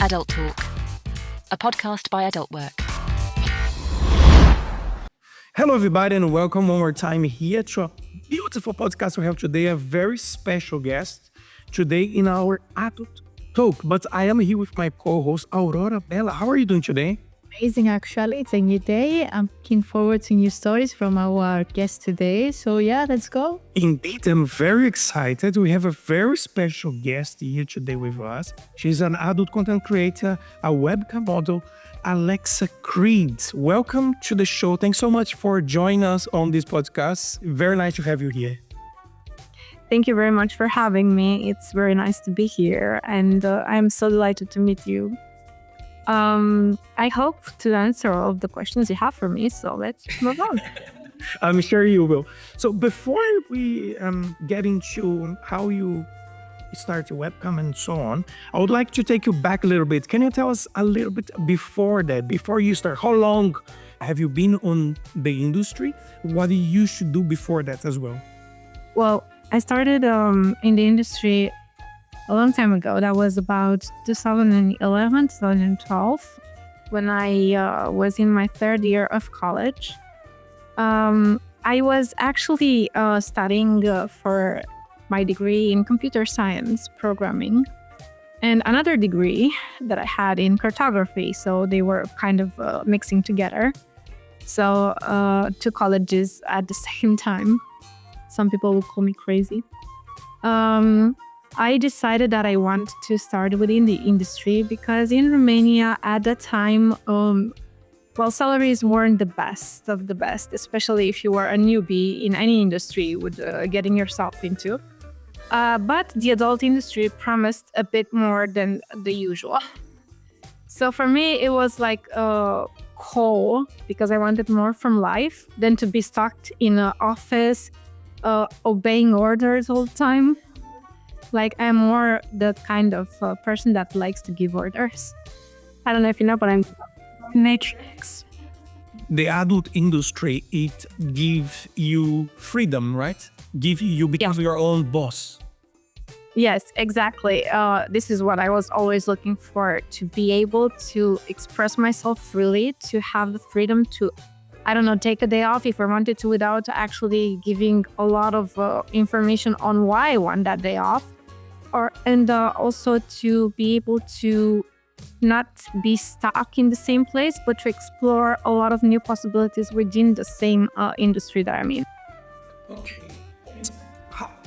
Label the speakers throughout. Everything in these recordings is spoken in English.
Speaker 1: AdultTalk, a podcast by AdultWork.
Speaker 2: Hello, everybody, and welcome one more time here to a beautiful podcast. We have today a very special guest today in our Adult Talk. But I am here with my co-host, Aurora Bella. How are you doing today?
Speaker 3: Amazing, actually. It's a new day. I'm looking forward to new stories from our guest today. So yeah, let's go.
Speaker 2: Indeed, I'm very excited. We have a very special guest here today with us. She's an adult content creator, a webcam model, Alexa Creed. Welcome to the show. Thanks so much for joining us on this podcast. Very nice to have you here.
Speaker 4: Thank you very much for having me. It's very nice to be here, and I'm so delighted to meet you. I hope to answer all of the questions you have for me, so let's move on.
Speaker 2: I'm sure you will. So before we get into how you start your webcam and so on, I would like to take you back a little bit. Can you tell us a little bit before that, before you start? How long have you been on the industry? What you used to do before that as well?
Speaker 4: Well, I started in the industry a long time ago. That was about 2011, 2012, when I was in my third year of college. I was actually studying for my degree in computer science programming and another degree that I had in cartography. So they were kind of mixing together. So two colleges at the same time. Some people will call me crazy. I decided that I wanted to start within the industry because in Romania at that time, salaries weren't the best of the best, especially if you were a newbie in any industry with getting yourself into. But the adult industry promised a bit more than the usual. So for me, it was like a call because I wanted more from life than to be stuck in an office, obeying orders all the time. Like, I'm more the kind of person that likes to give orders. I don't know if you know, but I'm matrix.
Speaker 2: The adult industry, it gives you freedom, right? You become your own boss.
Speaker 4: Yes, exactly. This is what I was always looking for, to be able to express myself freely, to have the freedom to, take a day off if I wanted to without actually giving a lot of information on why I want that day off. And also to be able to not be stuck in the same place, but to explore a lot of new possibilities within the same industry that I'm in.
Speaker 2: Okay.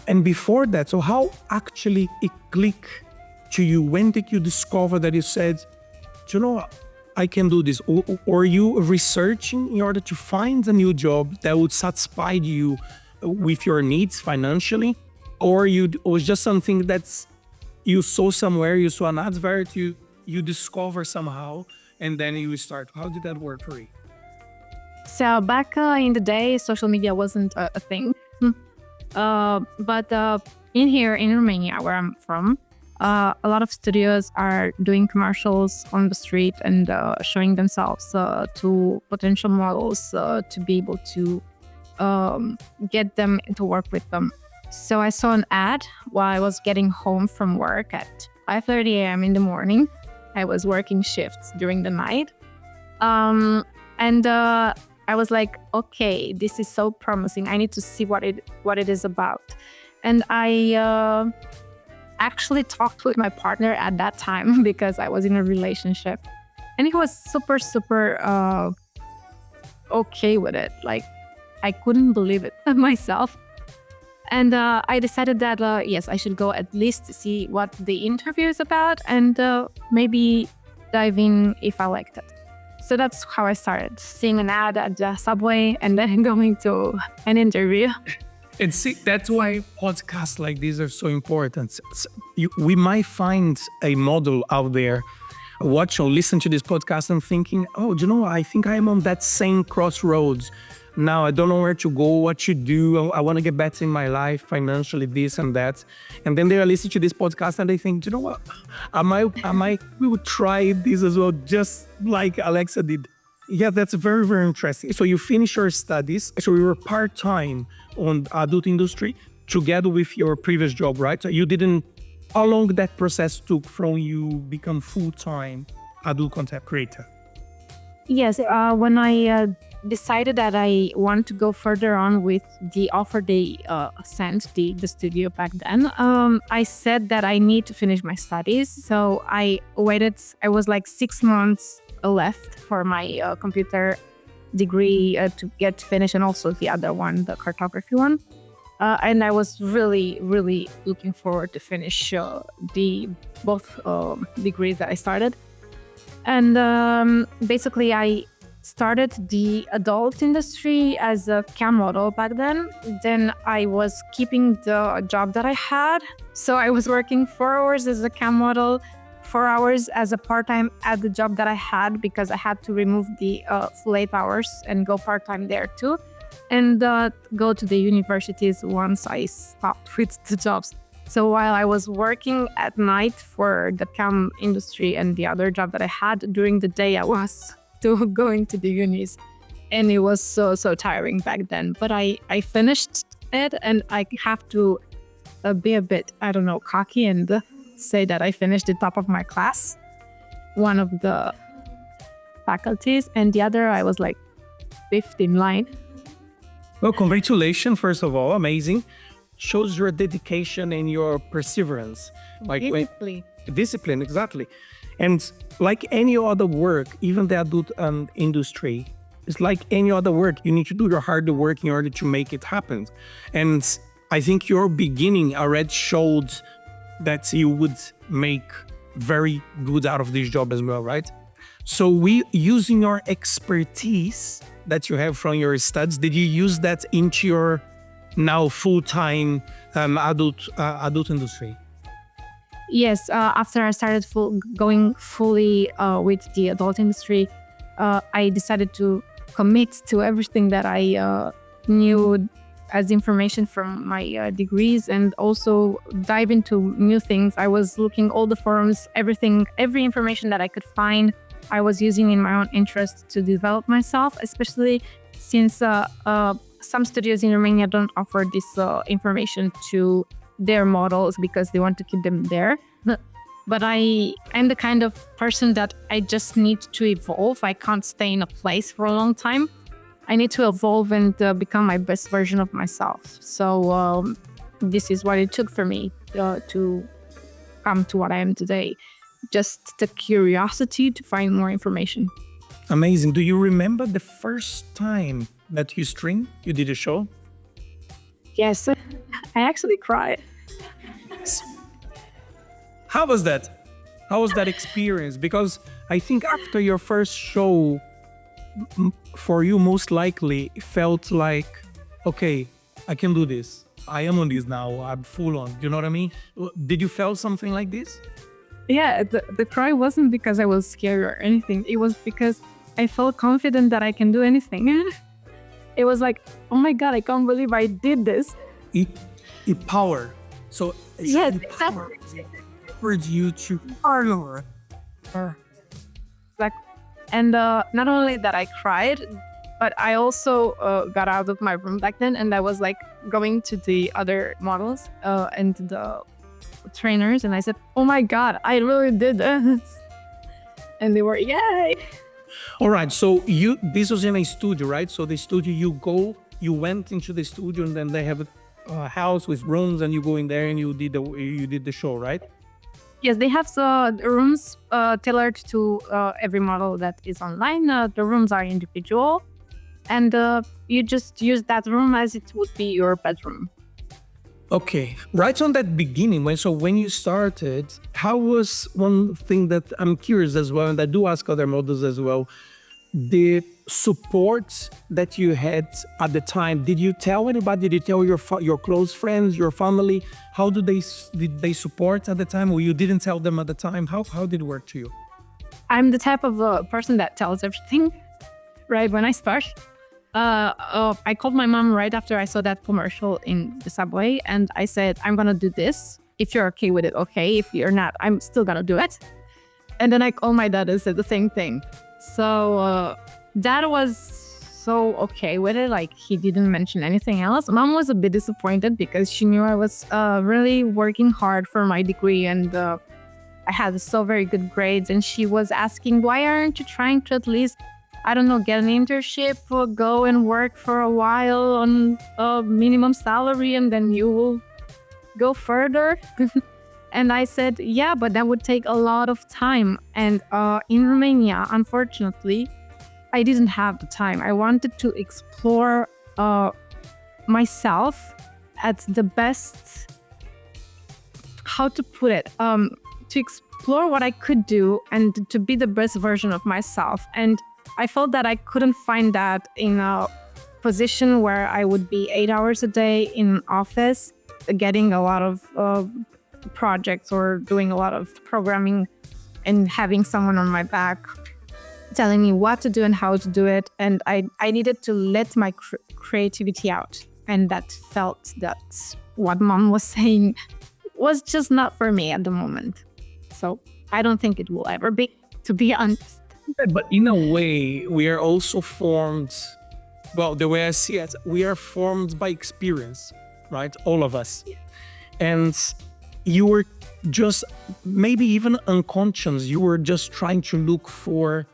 Speaker 2: And before that, so how actually it clicked to you? When did you discover that you said, I can do this? Or you researching in order to find a new job that would satisfy you with your needs financially? Or it was just something that you saw somewhere, you saw an advert, you discover somehow, and then you start. How did that work for you?
Speaker 4: So back in the day, social media wasn't a thing. But in Romania, where I'm from, a lot of studios are doing commercials on the street and showing themselves to potential models to be able to get them to work with them. So I saw an ad while I was getting home from work at 5:30 a.m. in the morning. I was working shifts during the night. And I was like, okay, this is so promising. I need to see what it is about. And I actually talked with my partner at that time because I was in a relationship. And he was super, super okay with it. Like, I couldn't believe it myself. And I decided that, yes, I should go at least to see what the interview is about and maybe dive in if I liked it. So that's how I started, seeing an ad at the subway and then going to an interview.
Speaker 2: And see, that's why podcasts like these are so important. We might find a model out there, watch or listen to this podcast and thinking, I think I'm on that same crossroads. Now I don't know where to go, what to do. I want to get better in my life, financially, this and that. And then they are listening to this podcast and they think, what? We would try this as well, just like Alexa did. Yeah, that's very, very interesting. So you finished your studies. So you were part-time on adult industry together with your previous job, right? So you didn't how long that process took from you become full-time adult content creator?
Speaker 4: Yes, when I decided that I want to go further on with the offer they sent, the studio back then, I said that I need to finish my studies. So I waited, I was like 6 months left for my computer degree to get finished, and also the other one, the cartography one. And I was really, really looking forward to finish the both degrees that I started. And basically, I started the adult industry as a cam model back then. Then I was keeping the job that I had. So I was working 4 hours as a cam model, 4 hours as a part-time at the job that I had, because I had to remove the full 8 hours and go part-time there too. And go to the universities once I stopped with the jobs. So while I was working at night for the cam industry and the other job that I had, during the day I was still going to the unis. And it was so tiring back then. But I finished it, and I have to be a bit, I don't know, cocky and say that I finished the top of my class, one of the faculties, and the other I was like 5th in line.
Speaker 2: Well, congratulations, first of all, amazing. Shows your dedication and your perseverance. Discipline, exactly. And like any other work, even the adult industry, it's like any other work. You need to do your hard work in order to make it happen. And I think your beginning already showed that you would make very good out of this job as well, right? So using your expertise that you have from your studies, did you use that into your now full-time adult industry?
Speaker 4: Yes, after I started going fully with the adult industry, I decided to commit to everything that I knew as information from my degrees, and also dive into new things. I was looking all the forums, every information that I could find, I was using in my own interest to develop myself, especially since some studios in Romania don't offer this information to their models because they want to keep them there. But I'm the kind of person that I just need to evolve. I can't stay in a place for a long time. I need to evolve and become my best version of myself. So this is what it took for me to come to what I am today. Just the curiosity to find more information.
Speaker 2: Amazing. Do you remember the first time that you streamed? You did a show?
Speaker 4: Yes, I actually cried.
Speaker 2: How was that? How was that experience? Because I think after your first show, for you, most likely it felt like, okay, I can do this. I am on this now. I'm full on. You know what I mean? Did you feel something like this?
Speaker 4: Yeah, the cry wasn't because I was scared or anything. It was because I felt confident that I can do anything. It was like, oh my God, I can't believe I did this.
Speaker 2: It power. So
Speaker 4: yes,
Speaker 2: exactly. Towards you to power.
Speaker 4: Like, and not only that I cried, but I also got out of my room back then, and I was like going to the other models and the trainers, and I said, oh my God, I really did this. And they were, yay.
Speaker 2: All right, so this was in a studio, right? So the studio, you went into the studio, and then they have a house with rooms, and you go in there and you did the show, right?
Speaker 4: Yes, they have rooms tailored to every model that is online. The rooms are individual, and you just use that room as it would be your bedroom.
Speaker 2: Okay, right on that beginning, when you started, how was one thing that I'm curious as well, and I do ask other models as well, the support that you had at the time? Did you tell anybody? Did you tell your close friends, your family? How did they support at the time, or you didn't tell them at the time? How did it work to you?
Speaker 4: I'm the type of person that tells everything right when I start. I called my mom right after I saw that commercial in the subway, and I said, I'm gonna do this. If you're okay with it, okay. If you're not, I'm still gonna do it. And then I called my dad and said the same thing. So that was so okay with it. Like, he didn't mention anything else. Mom was a bit disappointed because she knew I was really working hard for my degree, and I had so very good grades. And she was asking, why aren't you trying to at least, I don't know, get an internship or go and work for a while on a minimum salary, and then you will go further? And I said, yeah, but that would take a lot of time. And in Romania, unfortunately, I didn't have the time. I wanted to explore myself at the best, how to put it, to explore what I could do and to be the best version of myself. And I felt that I couldn't find that in a position where I would be 8 hours a day in an office, getting a lot of projects or doing a lot of programming and having someone on my back telling me what to do and how to do it. And I needed to let my creativity out. And that felt that what Mom was saying was just not for me at the moment. So I don't think it will ever be, to be honest.
Speaker 2: But in a way, we are also formed, well, the way I see it, we are formed by experience, right? All of us. And you were just, maybe even unconscious, you were just trying to look for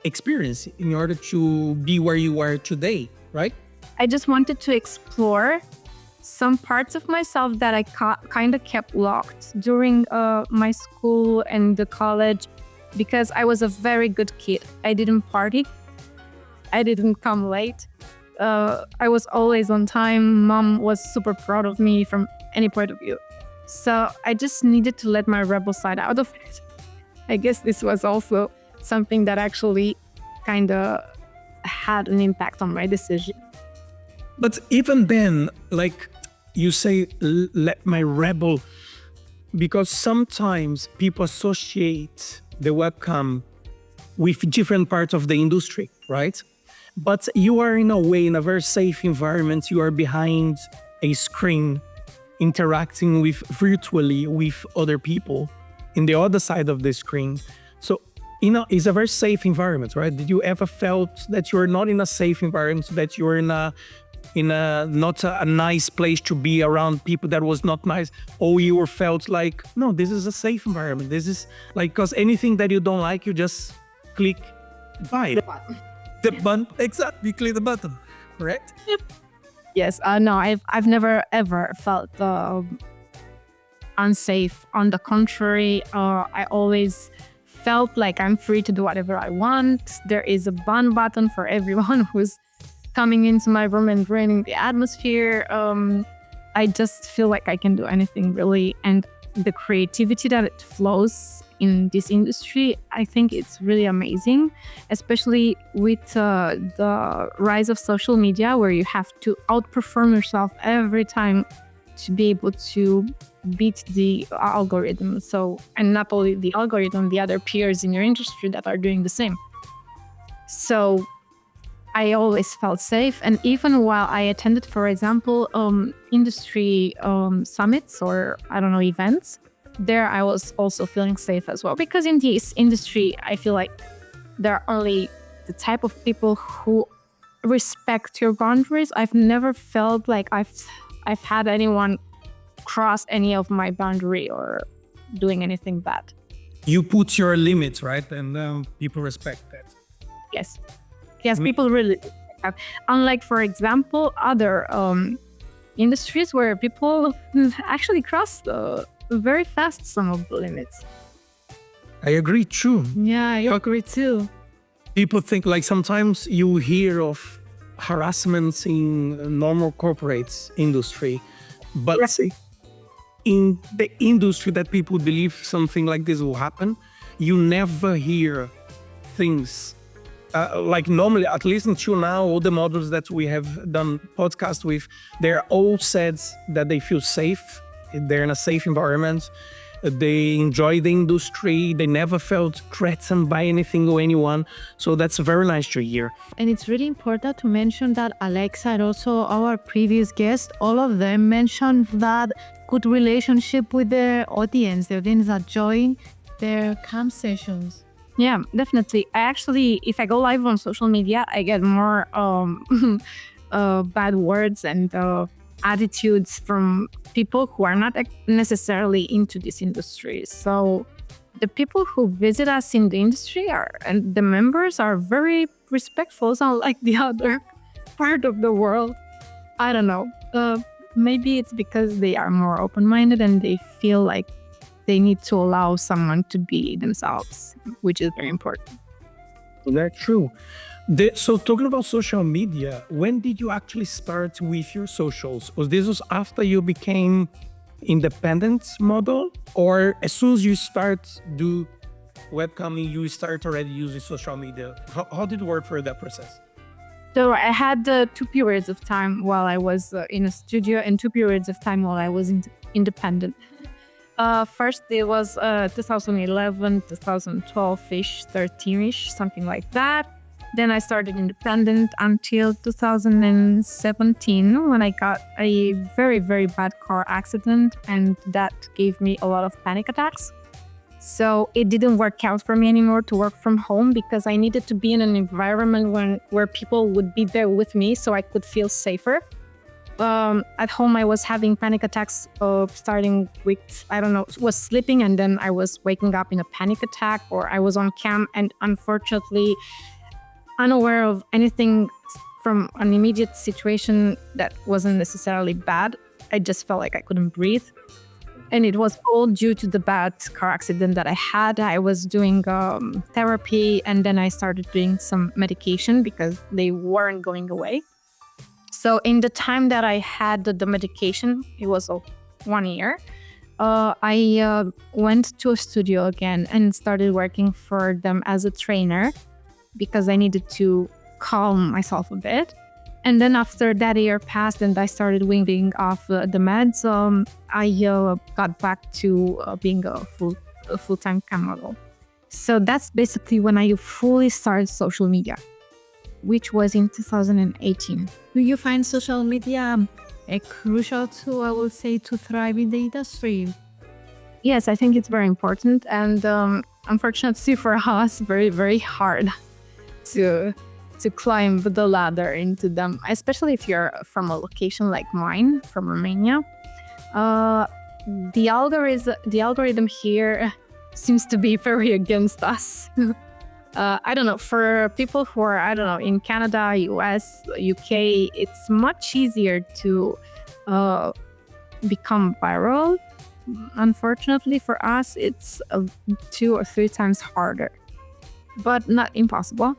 Speaker 2: experience in order to be where you are today, right?
Speaker 4: I just wanted to explore some parts of myself that I kind of kept locked during my school and the college, because I was a very good kid. I didn't party. I didn't come late. I was always on time. Mom was super proud of me from any point of view. So I just needed to let my rebel side out of it. I guess this was also something that actually kind of had an impact on my decision.
Speaker 2: But even then, like you say, let my rebel, because sometimes people associate the webcam with different parts of the industry, right? But you are in a way, in a very safe environment. You are behind a screen, interacting with virtually with other people in the other side of the screen. So, it's a very safe environment, right? Did you ever felt that you're not in a safe environment, that you're in a not a nice place to be around people that was not nice, or you were felt like, no, this is a safe environment. This is like, because anything that you don't like, you just click buy the button. Exactly, click the button, correct?
Speaker 4: Yep. Yes, no, I've never ever felt unsafe. On the contrary, I always felt like I'm free to do whatever I want. There is a ban button for everyone who's coming into my room and ruining the atmosphere. I just feel like I can do anything, really. And the creativity that it flows in this industry, I think it's really amazing, especially with the rise of social media, where you have to outperform yourself every time to be able to beat the algorithm. So, and not only the algorithm, the other peers in your industry that are doing the same. So I always felt safe. And even while I attended, for example, industry summits or, I don't know, events, there I was also feeling safe as well. Because in this industry, I feel like there are only the type of people who respect your boundaries. I've never felt like I've had anyone cross any of my boundary or doing anything bad.
Speaker 2: You put your limits, right? And people respect that.
Speaker 4: Yes. Yes, people really have. Unlike, for example, other industries where people actually cross very fast some of the limits.
Speaker 2: I agree, true.
Speaker 3: Yeah, I agree too.
Speaker 2: People think, like, sometimes you hear of harassments in normal corporate industry, but in the industry that people believe something like this will happen, you never hear things like normally, at least until now, all the models that we have done podcasts with, they're all said that they feel safe. They're in a safe environment. They enjoy the industry. They never felt threatened by anything or anyone. So that's very nice to hear.
Speaker 3: And it's really important to mention that Alexa and also our previous guest, all of them mentioned that good relationship with their audience. The audience are enjoying their camp sessions.
Speaker 4: Yeah, definitely. I actually, if I go live on social media, I get more bad words and attitudes from people who are not necessarily into this industry. So the people who visit us in the industry and the members are very respectful, unlike the other part of the world. I don't know. Maybe it's because they are more open-minded and they feel like they need to allow someone to be themselves, which is very important.
Speaker 2: That's true. So talking about social media, when did you actually start with your socials? Was this after you became independent model, or as soon as you start do webcamming, you start already using social media? How did it work for that process?
Speaker 4: So I had 2 periods of time while I was in a studio and 2 periods of time while I was independent. First, it was 2011, 2012-ish, 13-ish, something like that. Then I started independent until 2017 when I got a very, very bad car accident, and that gave me a lot of panic attacks. So it didn't work out for me anymore to work from home because I needed to be in an environment where people would be there with me so I could feel safer. At home, I was having panic attacks starting with, was sleeping and then I was waking up in a panic attack, or I was on cam and unfortunately unaware of anything from an immediate situation that wasn't necessarily bad. I just felt like I couldn't breathe. And it was all due to the bad car accident that I had. I was doing therapy and then I started doing some medication because they weren't going away. So in the time that I had the medication, it was 1 year, I went to a studio again and started working for them as a trainer because I needed to calm myself a bit. And then after that year passed and I started weaning off the meds, I got back to being a full-time cam model. So that's basically when I fully started social media, which was in 2018.
Speaker 3: Do you find social media a crucial tool, I will say, to thrive in the industry?
Speaker 4: Yes, I think it's very important. And unfortunately for us, very, very hard to climb the ladder into them, especially if you're from a location like mine, from Romania. The algorithm here seems to be very against us. I don't know, for people who are, in Canada, US, UK, it's much easier to become viral. Unfortunately for us, it's 2 or 3 times harder, but not impossible.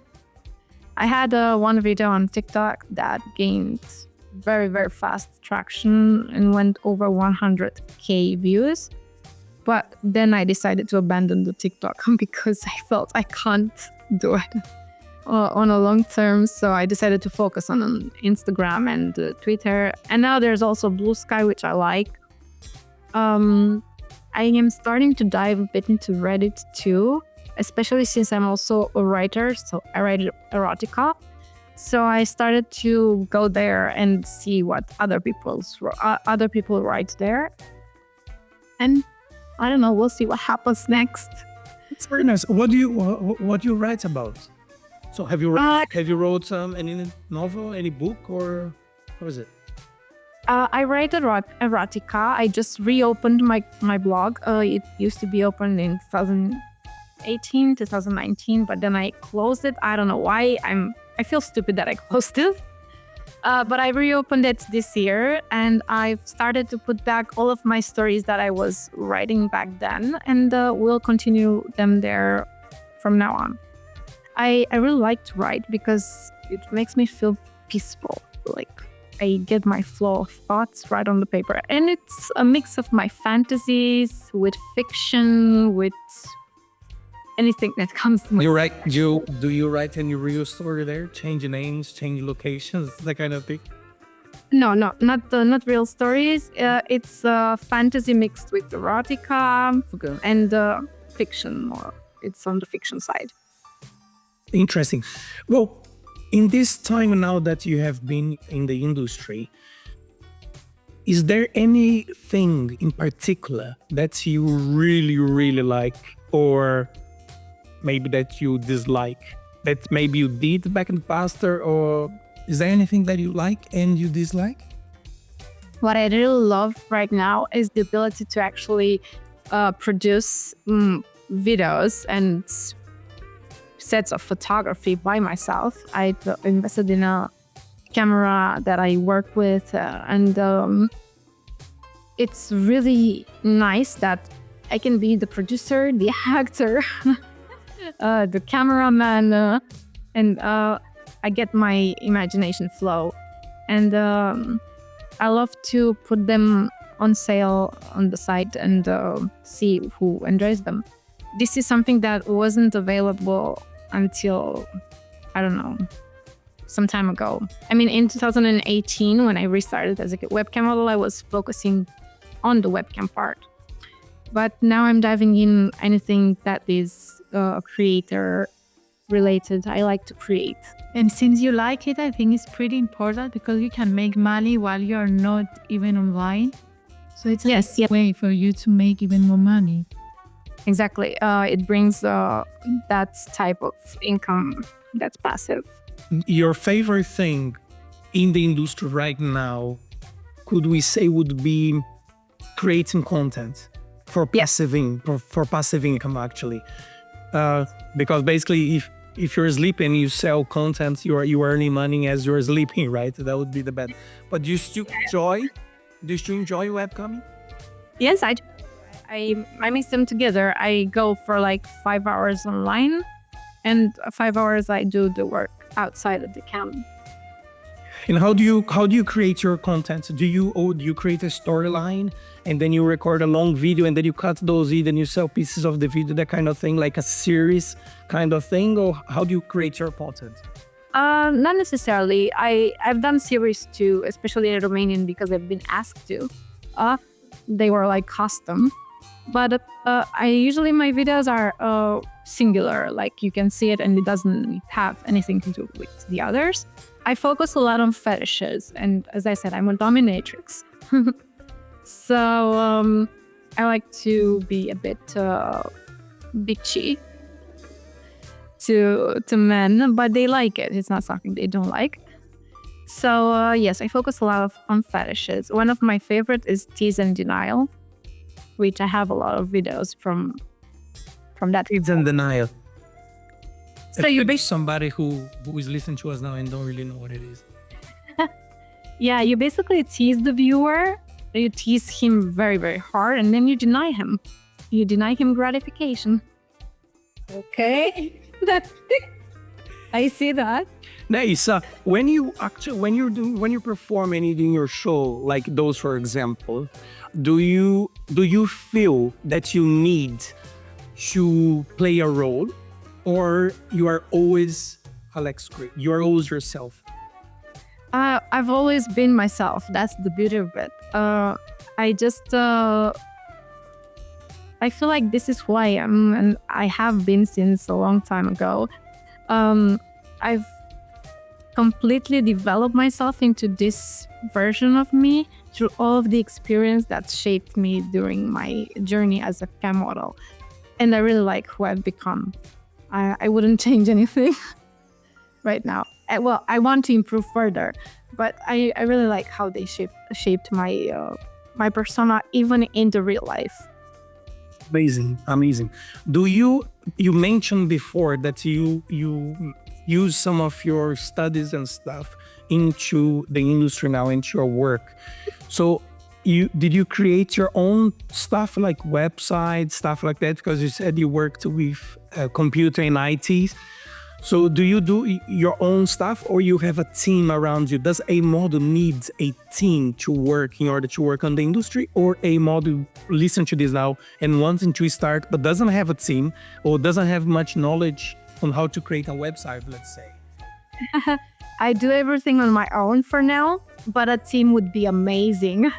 Speaker 4: I had one video on TikTok that gained very, very fast traction and went over 100K views. But then I decided to abandon the TikTok because I felt I can't do it on a long term. So I decided to focus on Instagram and Twitter. And now there's also Blue Sky, which I like. I am starting to dive a bit into Reddit too, especially since I'm also a writer, so I write erotica. So I started to go there and see what other people write there. And I don't know, we'll see what happens next.
Speaker 2: It's very nice. What do you write about? So have you wrote any novel, any book, or how is it?
Speaker 4: I write erotica. I just reopened my blog. It used to be open in 2018, 2019, but then I closed it. I don't know why. I feel stupid that I closed it. But I reopened it this year and I've started to put back all of my stories that I was writing back then, and we'll continue them there from now on. I really like to write because it makes me feel peaceful. Like I get my flow of thoughts right on the paper, and it's a mix of my fantasies with fiction, with anything that comes to my
Speaker 2: Do you write any real story there? Change names, change locations, that kind of thing?
Speaker 4: No, not real stories. It's fantasy mixed with erotica and fiction more. It's on the fiction side.
Speaker 2: Interesting. Well, in this time now that you have been in the industry, is there anything in particular that you really, really like, or maybe that you dislike, that maybe you did back in the past, or is there anything that you like and you dislike?
Speaker 4: What I really love right now is the ability to actually produce videos and sets of photography by myself. I invested in a camera that I work with, and it's really nice that I can be the producer, the actor, the cameraman, and I get my imagination flow. And I love to put them on sale on the site and see who enjoys them. This is something that wasn't available until, I don't know, some time ago. I mean, in 2018, when I restarted as a webcam model, I was focusing on the webcam part. But now I'm diving in anything that is creator related. I like to create.
Speaker 3: And since you like it, I think it's pretty important because you can make money while you're not even online. So it's a way for you to make even more money.
Speaker 4: Exactly. It brings that type of income that's passive.
Speaker 2: Your favorite thing in the industry right now, could we say, would be creating content for passive income, actually? Because basically, if you're sleeping, you sell content, you are earning money as you're sleeping, right? That would be the best. But do you still enjoy webcamming?
Speaker 4: Yes, I do. I mix them together. I go for like 5 hours online, and 5 hours I do the work outside of the cam.
Speaker 2: And how do you create your content? Do you create a storyline and then you record a long video and then you cut those in and you sell pieces of the video, that kind of thing, like a series kind of thing? Or how do you create your content?
Speaker 4: Not necessarily. I've done series too, especially in Romanian, because I've been asked to. They were like custom. But I usually, my videos are singular, like you can see it and it doesn't have anything to do with the others. I focus a lot on fetishes, and as I said, I'm a dominatrix. So I like to be a bit bitchy to men, but they like it. It's not something they don't like. So yes, I focus a lot on fetishes. One of my favorite is tease and denial, which I have a lot of videos from that.
Speaker 2: Tease and denial.
Speaker 4: So you
Speaker 2: be somebody who is listening to us now and don't really know what it is.
Speaker 4: Yeah, you basically tease the viewer. You tease him very, very hard, and then you deny him. You deny him gratification. Okay, I see that.
Speaker 2: Nice. When you're performing in your show, like those, for example, do you feel that you need to play a role, or you are always Alex Gray? You are always yourself.
Speaker 4: I've always been myself. That's the beauty of it. I feel like this is who I am, and I have been since a long time ago. I've completely developed myself into this version of me through all of the experience that shaped me during my journey as a cam model. And I really like who I've become. I wouldn't change anything right now. Well, I want to improve further, but I really like how they shaped my persona, even in the real life.
Speaker 2: Amazing. You mentioned before that you use some of your studies and stuff into the industry now, into your work. So did you create your own stuff, like websites, stuff like that? Because you said you worked with computer and IT. So do you do your own stuff, or you have a team around you? Does a model need a team to work in order to work on the industry, or a model listen to this now and wanting to start but doesn't have a team or doesn't have much knowledge on how to create a website, let's say?
Speaker 4: I do everything on my own for now, but a team would be amazing.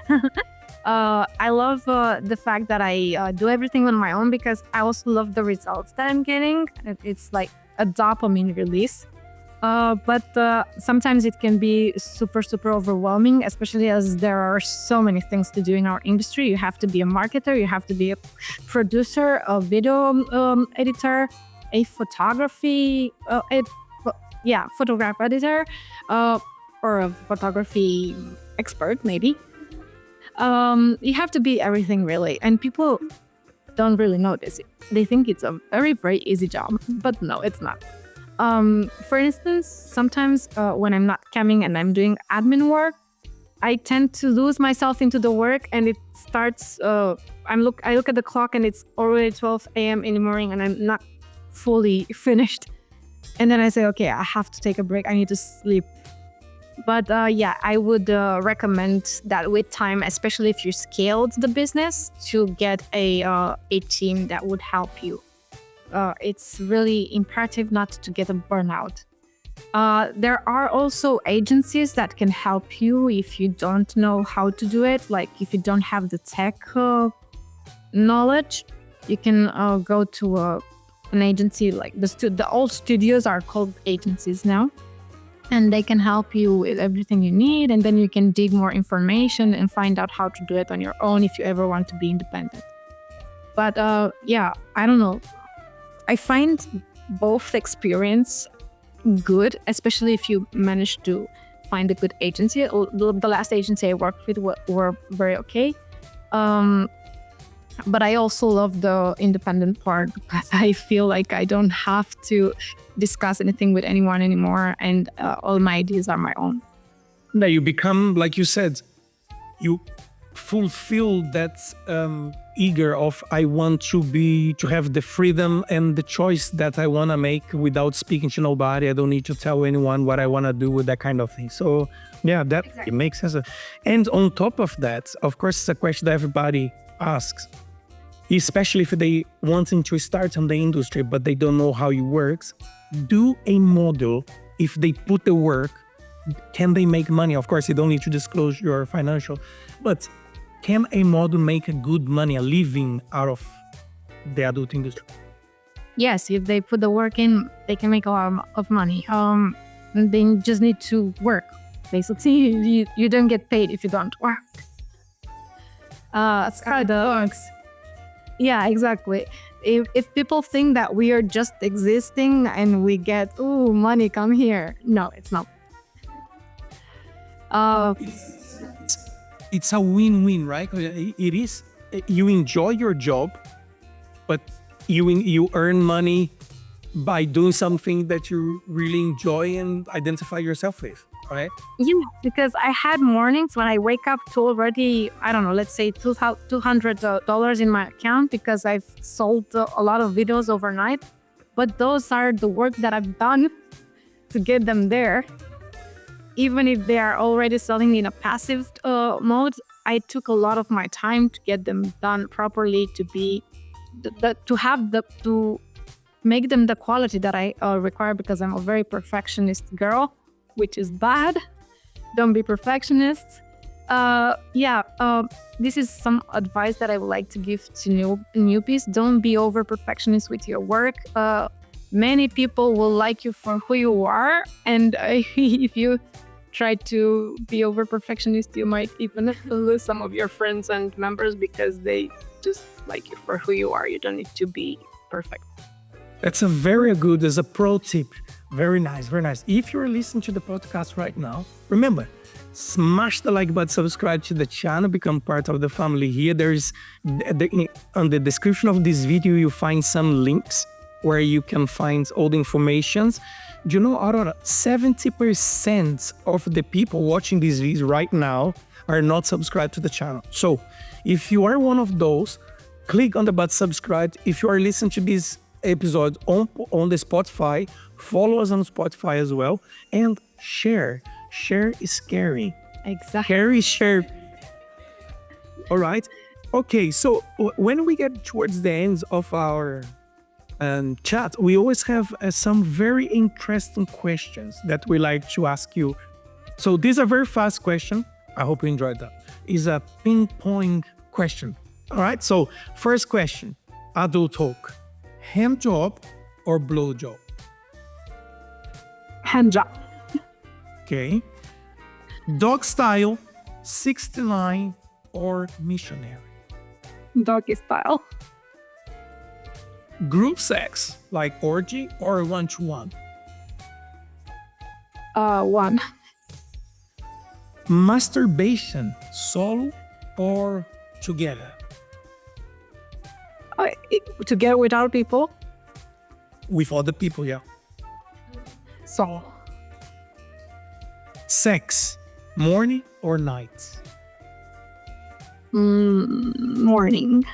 Speaker 4: I love the fact that I do everything on my own, because I also love the results that I'm getting. It's like a dopamine release. But sometimes it can be super, super overwhelming, especially as there are so many things to do in our industry. You have to be a marketer, you have to be a producer, a video editor, a photography, photograph editor, or a photography expert, maybe. You have to be everything really, and people don't really notice it. They think it's a very, very easy job, but no, it's not. For instance, sometimes when I'm not camming and I'm doing admin work, I tend to lose myself into the work, and it starts. I look at the clock, and it's already 12 a.m. in the morning, and I'm not fully finished. And then I say, okay, I have to take a break. I need to sleep. But I would recommend that with time, especially if you scaled the business, to get a team that would help you. It's really imperative not to get a burnout. There are also agencies that can help you if you don't know how to do it. Like if you don't have the tech knowledge, you can go to an agency. Like the old studios are called agencies now. And they can help you with everything you need, and then you can dig more information and find out how to do it on your own if you ever want to be independent. But I don't know. I find both experience good, especially if you manage to find a good agency. The last agency I worked with were very okay. But I also love the independent part because I feel like I don't have to discuss anything with anyone anymore, and all my ideas are my own.
Speaker 2: Now you become, like you said, you fulfill that eager of I want to have the freedom and the choice that I want to make without speaking to nobody. I don't need to tell anyone what I want to do with that kind of thing. So yeah, that It makes sense. And on top of that, of course, it's a question that everybody asks, especially if they wanting to start in the industry but they don't know how it works. Do a model. If they put the work, can they make money? Of course, you don't need to disclose your financial, but can a model make a good money, a living out of the adult industry?
Speaker 4: Yes, if they put the work in, they can make a lot of money. They just need to work. Basically, you don't get paid if you don't work. That's how it works. Yeah, exactly. If people think that we are just existing and we get, money, come here. No, it's not.
Speaker 2: It's a win-win, right? It is. You enjoy your job, but you earn money by doing something that you really enjoy and identify yourself with, right?
Speaker 4: Yeah, because I had mornings when I wake up to already, I don't know, let's say $200 in my account because I've sold a lot of videos overnight. But those are the work that I've done to get them there. Even if they are already selling in a passive mode, I took a lot of my time to get them done properly, to make them the quality that I require, because I'm a very perfectionist girl, which is bad. Don't be perfectionists. This is some advice that I would like to give to newbies. Don't be over perfectionist with your work. Many people will like you for who you are, and if you try to be over perfectionist, you might even lose some of your friends and members because they just like you for who you are. You don't need to be perfect.
Speaker 2: That's a very good, as a pro tip. Very nice, very nice. If you're listening to the podcast right now, remember, smash the like button, subscribe to the channel, become part of the family here. There's on the description of this video, you find some links where you can find all the informations. Do you know, Aurora, 70% of the people watching this video right now are not subscribed to the channel. So if you are one of those, click on the button subscribe. If you are listening to this episode on the Spotify, follow us on Spotify as well, and share. Share is caring.
Speaker 4: Exactly.
Speaker 2: Share. All right. Okay. So when we get towards the end of our chat, we always have some very interesting questions that we like to ask you. So these are very fast questions. I hope you enjoyed that. It's a ping-pong question. All right. So first question, AdultTalk. Hand job or blow job?
Speaker 4: Hand job.
Speaker 2: Okay. Dog style, 69 or missionary?
Speaker 4: Doggy style.
Speaker 2: Group sex, like orgy or one-to-one?
Speaker 4: One.
Speaker 2: Masturbation, solo or together?
Speaker 4: Together with other people.
Speaker 2: With other people, yeah.
Speaker 4: So.
Speaker 2: Sex, morning or night?
Speaker 4: Morning.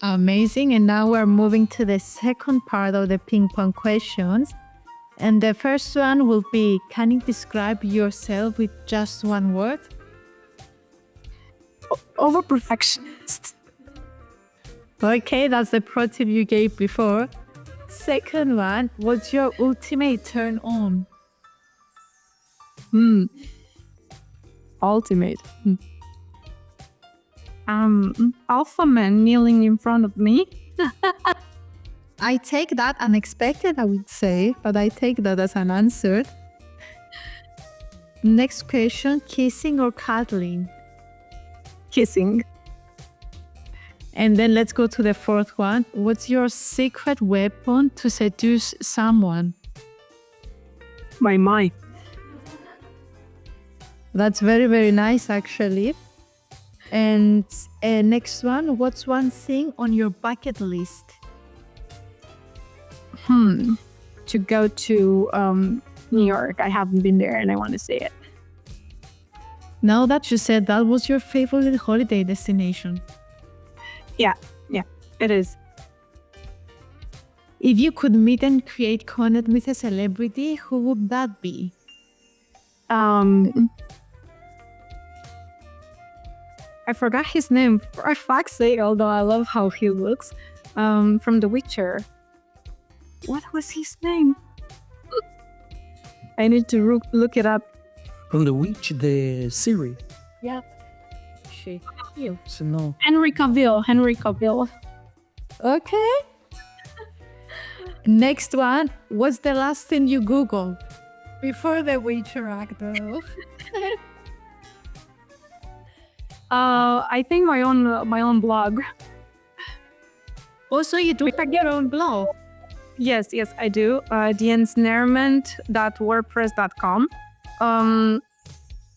Speaker 3: Amazing. And now we're moving to the second part of the ping pong questions. And the first one will be, can you describe yourself with just one word?
Speaker 4: Over perfectionist.
Speaker 3: Okay, that's the pro tip you gave before. Second one, what's your ultimate turn on?
Speaker 4: Ultimate. Alpha man kneeling in front of me.
Speaker 3: I take that unexpected, I would say, but I take that as an answer. Next question, kissing or cuddling?
Speaker 4: Kissing.
Speaker 3: And then let's go to the fourth one. What's your secret weapon to seduce someone?
Speaker 4: My mind.
Speaker 3: That's very, very nice, actually. And next one, what's one thing on your bucket list?
Speaker 4: To go to New York. I haven't been there and I want to see it.
Speaker 3: Now that you said that was your favorite holiday destination.
Speaker 4: Yeah, it is.
Speaker 3: If you could meet and create content with a celebrity, who would that be?
Speaker 4: I forgot his name, for fuck's sake, although I love how he looks. From The Witcher. What was his name? I need to look it up.
Speaker 2: From the Witch, the series.
Speaker 4: Yeah.
Speaker 2: So no.
Speaker 4: Henry Cavill.
Speaker 3: Okay. Next one, what's the last thing you Googled? Before the Witcher actor.
Speaker 4: I think my own blog.
Speaker 3: Also, you do your own blog.
Speaker 4: Yes, I do. theensnarement.wordpress.com.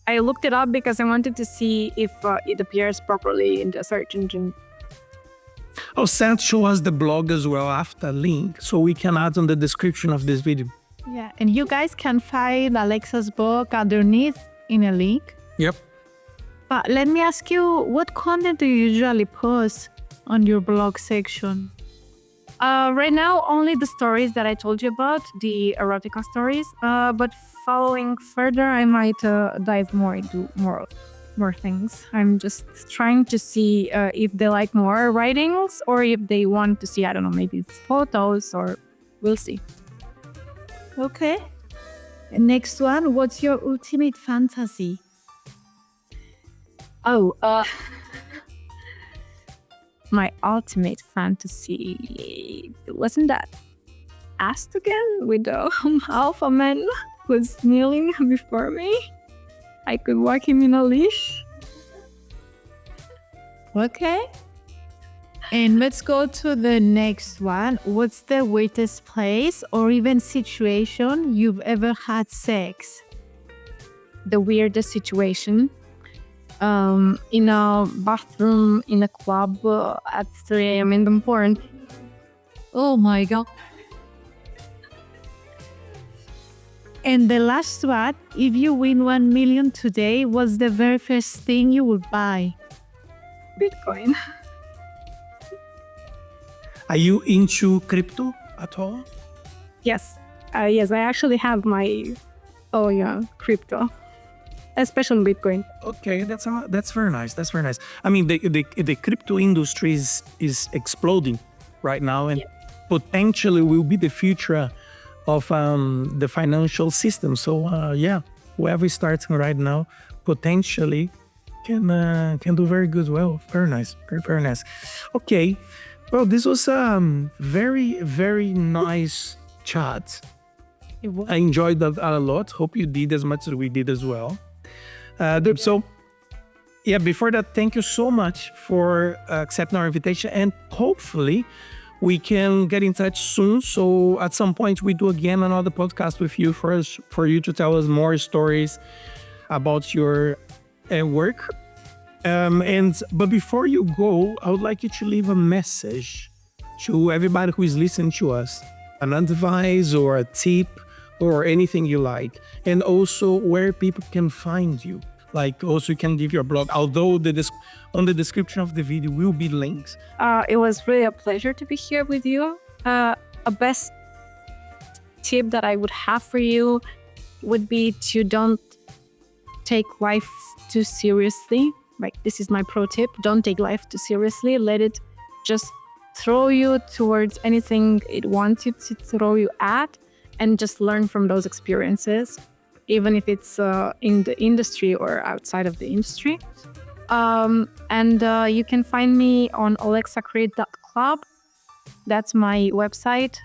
Speaker 4: I looked it up because I wanted to see if it appears properly in the search engine.
Speaker 2: Oh, Seth, show us the blog as well after link, so we can add on the description of this video.
Speaker 3: Yeah, and you guys can find Alexa's book underneath in a link.
Speaker 2: Yep.
Speaker 3: But let me ask you, what content do you usually post on your blog section?
Speaker 4: Right now, only the stories that I told you about, the erotica stories. But following further, I might dive more into more things. I'm just trying to see if they like more writings or if they want to see, I don't know, maybe photos, or we'll see.
Speaker 3: Okay. Next one, what's your ultimate fantasy?
Speaker 4: My ultimate fantasy, wasn't that asked again with the alpha man who's kneeling before me? I could walk him in a leash.
Speaker 3: Okay. And let's go to the next one. What's the weirdest place or even situation you've ever had sex?
Speaker 4: The weirdest situation. In a bathroom, in a club at 3 a.m. in the morning.
Speaker 3: Oh my God. And the last one, if you win 1 million today, what's the very first thing you would buy?
Speaker 4: Bitcoin.
Speaker 2: Are you into crypto at all?
Speaker 4: Yes. I actually have my crypto. Especially Bitcoin.
Speaker 2: Okay, that's very nice. That's very nice. I mean, the crypto industry is exploding right now, and potentially will be the future of the financial system. So whoever is starting right now potentially can do very good. Well, very nice, very nice. Okay, well, this was a very, very nice chat. I enjoyed that a lot. Hope you did as much as we did as well. So Yeah, before that, thank you so much for accepting our invitation, and hopefully we can get in touch soon. So at some point we do again another podcast with you for you to tell us more stories about your work. But before you go, I would like you to leave a message to everybody who is listening to us, an advice or a tip or anything you like, and also where people can find you. Like also you can give your blog, although on the description of the video will be links.
Speaker 4: It was really a pleasure to be here with you. A best tip that I would have for you would be to don't take life too seriously. Like, this is my pro tip. Don't take life too seriously. Let it just throw you towards anything it wants you to throw you at, and just learn from those experiences, even if it's in the industry or outside of the industry. You can find me on alexacreate.club. That's my website.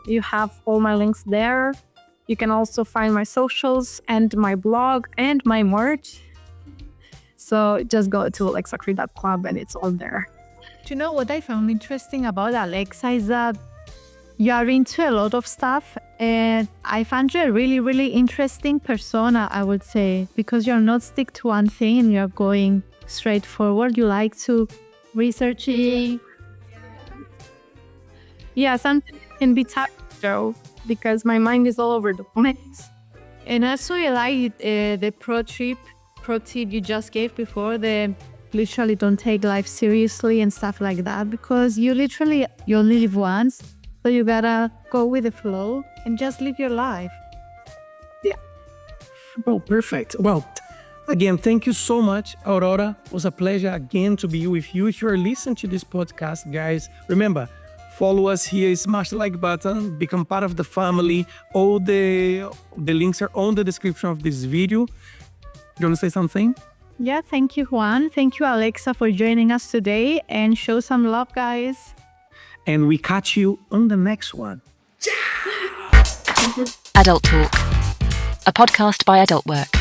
Speaker 4: You have all my links there. You can also find my socials and my blog and my merch. So just go to alexacreate.club and it's all there.
Speaker 3: Do you know what I found interesting about Alexa is that you are into a lot of stuff, and I found you a really, really interesting persona, I would say, because you're not stick to one thing and you're going straight forward. You like to research it.
Speaker 4: Yeah, sometimes it can be tough, though, because my mind is all over the place.
Speaker 3: And also I like the pro tip you just gave before, the literally don't take life seriously and stuff like that, because you only live once. So you gotta go with the flow and just live your life.
Speaker 2: Yeah. Well, perfect. Well, again, thank you so much, Aurora. It was a pleasure again to be with you. If you're listening to this podcast, guys, remember, follow us here, smash the like button, become part of the family. All the links are on the description of this video. You want to say something?
Speaker 3: Yeah, thank you, Juan. Thank you, Alexa, for joining us today, and show some love, guys.
Speaker 2: And we catch you on the next one.
Speaker 1: Adult Talk, a podcast by AdultWork.